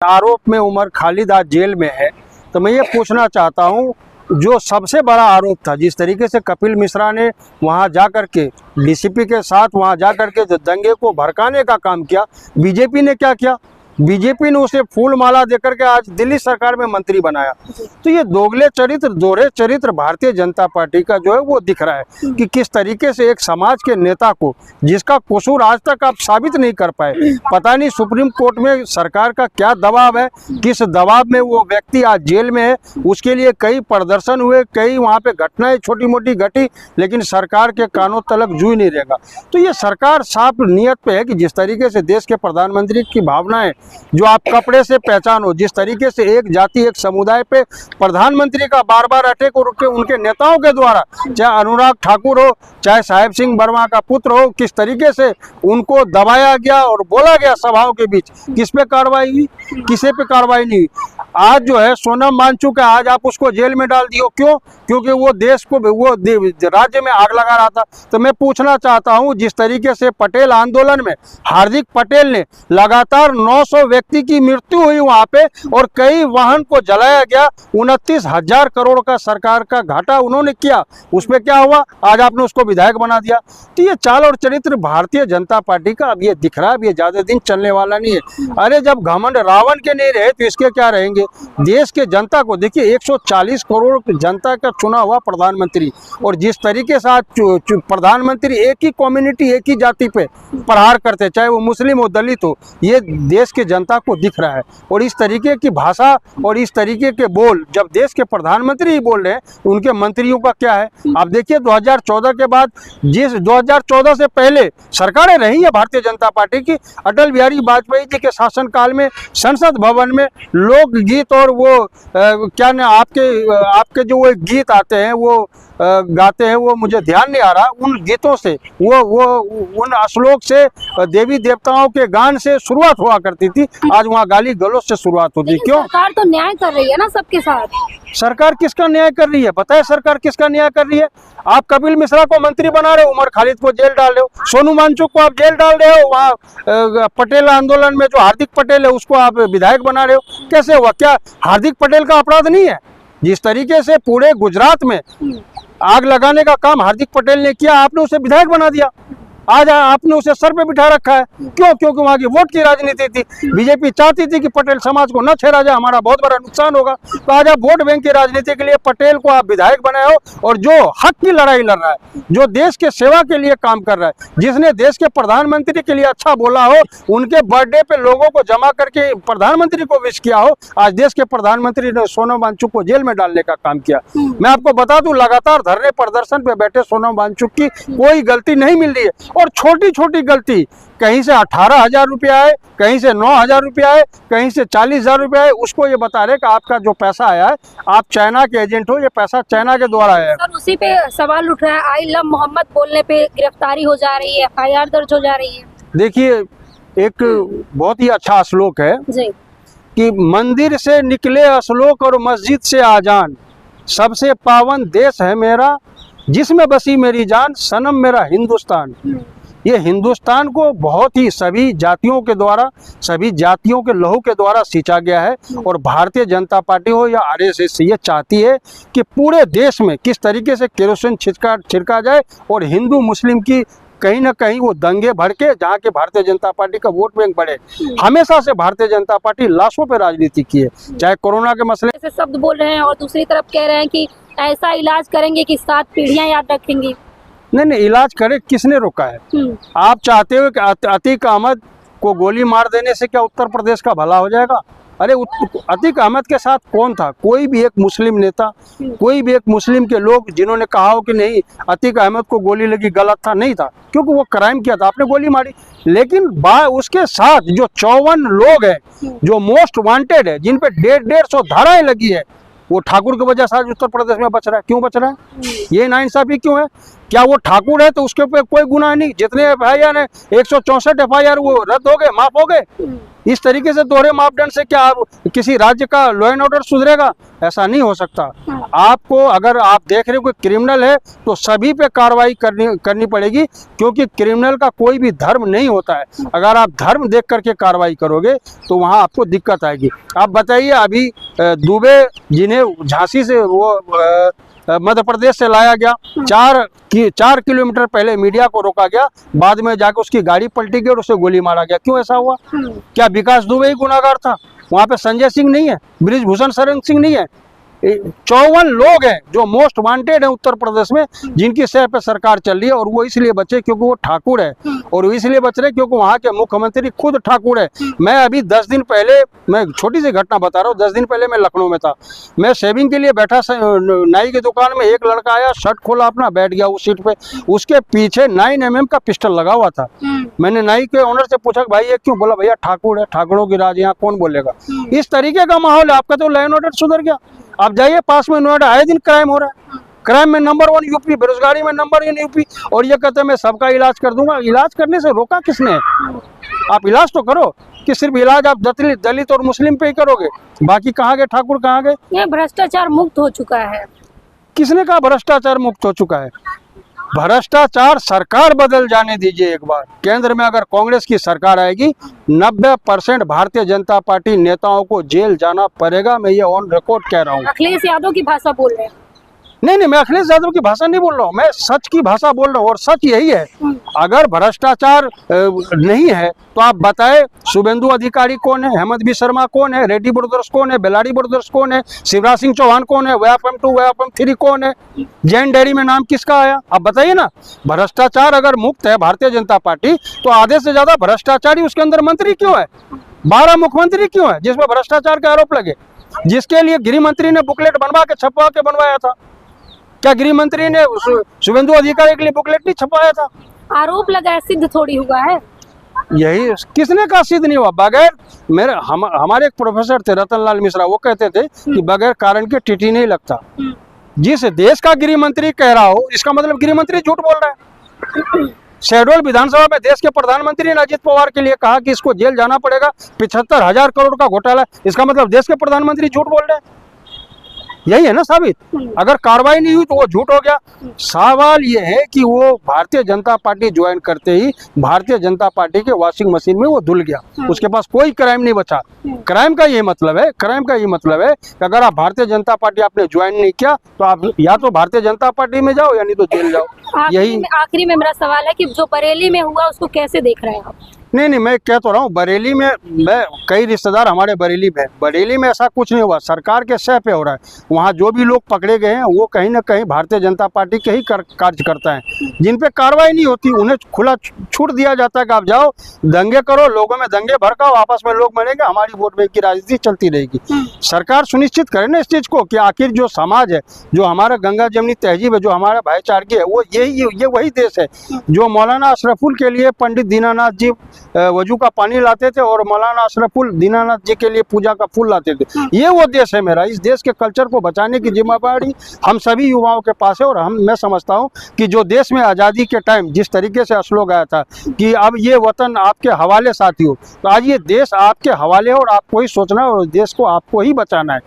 आरोप में उमर खालिद आज जेल में है, तो मैं ये पूछना चाहता हूँ, जो सबसे बड़ा आरोप था, जिस तरीके से कपिल मिश्रा ने वहाँ जाकर के डीसीपी के साथ वहाँ जाकर के जो दंगे को भड़काने का काम किया, बीजेपी ने क्या किया? बीजेपी ने उसे फूल माला देकर के आज दिल्ली सरकार में मंत्री बनाया। तो ये दोहरे चरित्र भारतीय जनता पार्टी का जो है वो दिख रहा है कि किस तरीके से एक समाज के नेता को, जिसका कसूर आज तक आप साबित नहीं कर पाए, पता नहीं सुप्रीम कोर्ट में सरकार का क्या दबाव है, किस दबाव में वो व्यक्ति आज जेल में है। उसके लिए कई प्रदर्शन हुए, कई वहाँ पे घटनाएं छोटी मोटी घटी, लेकिन सरकार के कानों तलक जू ही नहीं रहेगा। तो ये सरकार साफ नियत पे है कि जिस तरीके से देश के प्रधानमंत्री की भावनाएं जो आप कपड़े से पहचानो, जिस तरीके से एक जाति एक समुदाय पे प्रधानमंत्री का बार बार अटैक और उनके नेताओं के द्वारा, चाहे अनुराग ठाकुर हो, चाहे साहेब सिंह वर्मा का पुत्र हो, किस तरीके से उनको दबाया गया और बोला गया सभाओं के बीच, किस पे कार्रवाई हुई, किसी पे कार्रवाई नहीं हुई। आज जो है सोनम वांगचुक है, आज आप उसको जेल में डाल दियो, क्यों? क्योंकि वो देश को, वो राज्य में आग लगा रहा था। तो मैं पूछना चाहता हूं, जिस तरीके से पटेल आंदोलन में हार्दिक पटेल ने लगातार 900 व्यक्ति की मृत्यु हुई वहां पे, और कई वाहन को जलाया गया, 29,000 करोड़ का सरकार का घाटा उन्होंने किया, उसमें क्या हुआ? आज आपने उसको विधायक बना दिया। तो ये चाल और चरित्र भारतीय जनता पार्टी का अब ये दिख रहा है, अब ये ज्यादा दिन चलने वाला नहीं है। अरे जब घमंड रावण के नहीं रहे तो इसके क्या रहेंगे? देश के जनता को देखिए, 140 करोड़ जनता का चुना हुआ प्रधानमंत्री, और जिस तरीके से आज प्रधानमंत्री एक ही कम्युनिटी, एक ही जाति पे प्रहार करते, चाहे वो मुस्लिम हो, दलित हो, ये देश के जनता को दिख रहा है। और इस तरीके की भाषा और इस तरीके के बोल जब देश के प्रधानमंत्री ही बोल रहे हैं, तो उनके मंत्रियों का क्या है? आप देखिए 2014 के बाद, जिस 2014 से पहले सरकारें रही है भारतीय जनता पार्टी की, अटल बिहारी वाजपेयी जी के शासनकाल में संसद भवन में लोकगीत और वो क्या ना आपके जो वो गीत आते हैं, वो गाते हैं, वो मुझे ध्यान नहीं आ रहा, उन गीतों से वो उन श्लोक से, देवी देवताओं के गान से शुरुआत हुआ करती थी। आज वहाँ गाली गलौज से शुरुआत होती है। क्यों? सरकार तो न्याय कर रही है ना सबके साथ। सरकार किसका न्याय कर रही है? बताए सरकार किसका न्याय कर रही है? आप कपिल मिश्रा को मंत्री बना रहे हो, उमर खालिद को जेल डाल रहे हो, सोनू वांगचुक को आप जेल डाल रहे हो, वहाँ पटेल आंदोलन में जो हार्दिक पटेल है उसको आप विधायक बना रहे हो। कैसे हुआ? क्या हार्दिक पटेल का अपराध नहीं है? जिस तरीके से पूरे गुजरात में आग लगाने का काम हार्दिक पटेल ने किया, आपने उसे विधायक बना दिया। आज आपने उसे सर पे बिठा रखा है। क्यों? क्योंकि वहां की वोट की राजनीति थी। बीजेपी चाहती थी कि पटेल समाज को न छेड़ा जाए, हमारा बहुत बड़ा नुकसान होगा। तो आज आप वोट बैंक की राजनीति के लिए पटेल को आप विधायक बनाए हो, और जो हक की लड़ाई लड़ रहा है, जो देश के सेवा के लिए काम कर रहा है, जिसने देश के प्रधानमंत्री के लिए अच्छा बोला हो, उनके बर्थडे पे लोगों को जमा करके प्रधानमंत्री को विश किया हो, आज देश के प्रधानमंत्री ने सोनम वांगचुक को जेल में डालने का काम किया। मैं आपको बता दूं, लगातार धरने प्रदर्शन पे बैठे सोनम वांगचुक की कोई गलती नहीं मिल रही है, और छोटी छोटी गलती, कहीं से 18,000 रुपया है, कहीं से 9,000 रुपया है, कहीं से 40,000 रुपया है, उसको ये बता रहे कि आपका जो पैसा आया है, आप चाइना के एजेंट हो, ये पैसा चाइना के द्वारा आया है। सर उसी पे सवाल उठ रहा है, आई लव मोहम्मद बोलने पे गिरफ्तारी हो जा रही है, FIR दर्ज हो जा रही है। देखिए, एक बहुत ही अच्छा श्लोक है जी, कि मंदिर से निकले श्लोक और मस्जिद से आजान, सबसे पावन देश है मेरा, जिसमें बसी मेरी जान, सनम मेरा हिंदुस्तान। ये हिंदुस्तान को बहुत ही सभी जातियों के द्वारा, सभी जातियों के लहू के द्वारा सींचा गया है, और भारतीय जनता पार्टी हो या RSS ये चाहती है कि पूरे देश में किस तरीके से केरोसिन छिड़का जाए, और हिंदू मुस्लिम की कहीं ना कहीं वो दंगे भड़के, जहाँ के भारतीय जनता पार्टी का वोट बैंक बढ़े। हमेशा से भारतीय जनता पार्टी लाशों पे राजनीति की है, चाहे कोरोना के मसले ऐसे शब्द बोल रहे हैं, और दूसरी तरफ कह रहे हैं कि ऐसा इलाज करेंगे कि 7 पीढ़ियां याद रखेंगी। नहीं, इलाज करे, किसने रोका है? आप चाहते हो कि अतीक अहमद को गोली मार देने से क्या उत्तर प्रदेश का भला हो जाएगा? अरे अतीक अहमद के साथ कौन था? कोई भी एक मुस्लिम नेता, कोई भी एक मुस्लिम के लोग जिन्होंने कहा हो कि नहीं अतीक अहमद को गोली लगी गलत था? नहीं था, क्योंकि वो क्राइम किया था, आपने गोली मारी। लेकिन उसके साथ जो 54 लोग हैं जो मोस्ट वांटेड है, जिन पे 150 धाराएं लगी है, वो ठाकुर की वजह से आज उत्तर प्रदेश में बच रहा है। क्यों बच रहा है? ये नाइंसाफी क्यों है? क्या वो ठाकुर है तो उसके ऊपर कोई गुनाह नहीं? जितने FIR है, 164 FIR वो रद्द हो गए, माफ हो गए। इस तरीके से दोहरे मापदंड से क्या आप किसी राज्य का लॉ एंड ऑर्डर सुधरेगा? ऐसा नहीं हो सकता। आपको अगर आप देख रहे हो कोई क्रिमिनल है तो सभी पे कार्रवाई करनी पड़ेगी, क्योंकि क्रिमिनल का कोई भी धर्म नहीं होता है। अगर आप धर्म देख करके कार्रवाई करोगे तो वहाँ आपको दिक्कत आएगी। आप बताइए, अभी दुबे जिन्हें झांसी से वो मध्य प्रदेश से लाया गया, 4 किलोमीटर पहले मीडिया को रोका गया, बाद में जाकर उसकी गाड़ी पलटी गई और उसे गोली मारा गया। क्यों ऐसा हुआ? क्या विकास दुबे ही गुनाहगार था? वहां पे संजय सिंह नहीं है, बृजभूषण शरण सिंह नहीं है? 54 लोग हैं जो मोस्ट वांटेड है उत्तर प्रदेश में, जिनकी सह पे सरकार चल रही है, और वो इसलिए बचे क्योंकि वो ठाकुर है, और वो इसलिए बच रहे क्योंकि वहाँ के मुख्यमंत्री खुद ठाकुर है। मैं अभी 10 दिन पहले, मैं छोटी सी घटना बता रहा हूँ, 10 दिन पहले मैं लखनऊ में था। मैं शेविंग के लिए बैठा, नाई की दुकान में एक लड़का आया, शर्ट खोला अपना, बैठ गया उस सीट पे, उसके पीछे 9 mm का पिस्टल लगा हुआ था। मैंने नाई के ओनर से पूछा भाई ये क्यों? बोला भैया ठाकुर है, ठाकुरों की राज, यहाँ कौन बोलेगा? इस तरीके का माहौल है। आपका तो लॉ एंड ऑर्डर सुधर गया। आप जाइए पास में नोएडा, आए दिन क्राइम हो रहा है। क्राइम में नंबर 1 यूपी, बेरोजगारी में नंबर 1 यूपी, और ये कहते हैं मैं सबका इलाज कर दूंगा। इलाज करने से रोका किसने? आप इलाज तो करो, कि सिर्फ इलाज आप दलित और मुस्लिम पे ही करोगे? बाकी कहाँ गए ठाकुर, कहाँ गए? ये भ्रष्टाचार मुक्त हो चुका है। किसने कहा भ्रष्टाचार मुक्त हो चुका है? भ्रष्टाचार सरकार बदल जाने दीजिए एक बार। केंद्र में अगर कांग्रेस की सरकार आएगी, 90% भारतीय जनता पार्टी नेताओं को जेल जाना पड़ेगा। मैं ये ऑन रिकॉर्ड कह रहा हूँ। अखिलेश यादव की भाषा बोल रहे हैं। नहीं, मैं अखिलेश यादव की भाषा नहीं बोल रहा हूँ, मैं सच की भाषा बोल रहा हूँ, और सच यही है। अगर भ्रष्टाचार नहीं है तो आप बताएं, शुभेंदु अधिकारी कौन है, हेमंत बी शर्मा कौन है, रेड्डी ब्रदर्स कौन है, बेलाडी ब्रदर्स कौन है, शिवराज सिंह चौहान कौन है, व्यापम 2 व्यापम 3 कौन है, जैन डेयरी में नाम किसका आया? आप बताइए ना। भ्रष्टाचार अगर मुक्त है भारतीय जनता पार्टी, तो आधे से ज्यादा भ्रष्टाचारी उसके अंदर मंत्री क्यों है? 12 मुख्यमंत्री क्यों है जिसमें भ्रष्टाचार का आरोप लगे? जिसके लिए गृह मंत्री ने बुकलेट बनवा के छपवा के बनवाया था। क्या गृह मंत्री ने शुभेंदु अधिकारी के लिए बुकलेट नहीं छपाया था? आरोप लगा, सिद्ध थोड़ी हुआ है। यही किसने कहा सिद्ध नहीं हुआ? बगैर हमारे एक प्रोफेसर थे रतनलाल मिश्रा, वो कहते थे कि बगैर कारण के टीटी नहीं लगता। जिस देश का गृह मंत्री कह रहा हो, इसका मतलब गृह मंत्री झूठ बोल रहा है। शहडोल विधानसभा में देश के प्रधानमंत्री ने अजित पवार के लिए कहा कि इसको जेल जाना पड़ेगा, 75,000 करोड़ का घोटाला। इसका मतलब देश के प्रधानमंत्री झूठ बोल रहे हैं। यही है ना साबित। अगर कार्रवाई नहीं हुई तो वो झूठ हो गया। सवाल ये है कि वो भारतीय जनता पार्टी ज्वाइन करते ही भारतीय जनता पार्टी के वॉशिंग मशीन में वो धुल गया, उसके पास कोई क्राइम नहीं बचा। क्राइम का ये मतलब है कि अगर आप भारतीय जनता पार्टी आपने ज्वाइन नहीं किया तो आप या तो भारतीय जनता पार्टी में जाओ या नहीं तो जेल जाओ। यही आखिरी में मेरा सवाल है कि जो बरेली में हुआ उसको कैसे देख रहे हैं आप? नहीं, मैं कह तो रहा हूँ, बरेली में मैं कई रिश्तेदार हमारे बरेली में, बरेली में ऐसा कुछ नहीं हुआ, सरकार के सह पे हो रहा है। वहाँ जो भी लोग पकड़े गए हैं वो कहीं ना कहीं भारतीय जनता पार्टी के ही कार्यकर्ता हैं, जिन पे कार्रवाई नहीं होती। उन्हें खुला छूट दिया जाता है कि आप जाओ दंगे करो, लोगों में दंगे भड़काओ, आपस में लोग मरेंगे, हमारी वोट बैंक की राजनीति चलती रहेगी। सरकार सुनिश्चित करे ना इस चीज़ को कि आखिर जो समाज है, जो हमारा गंगा जमनी तहजीब है, जो हमारा भाईचारगी है, वो ये वही देश है जो मौलाना अशरफुल के लिए पंडित दीनानाथ जी वजू का पानी लाते थे और मौलाना अशरफुल दीनानाथ जी के लिए पूजा का फूल लाते थे। ये वो देश है मेरा। इस देश के कल्चर को बचाने की जिम्मेदारी हम सभी युवाओं के पास है। और मैं समझता हूँ कि जो देश में आज़ादी के टाइम जिस तरीके से स्लोगन आया था कि अब ये वतन आपके हवाले साथियों, तो आज ये देश आपके हवाले है और आपको ही सोचना है और देश को आपको ही बचाना है।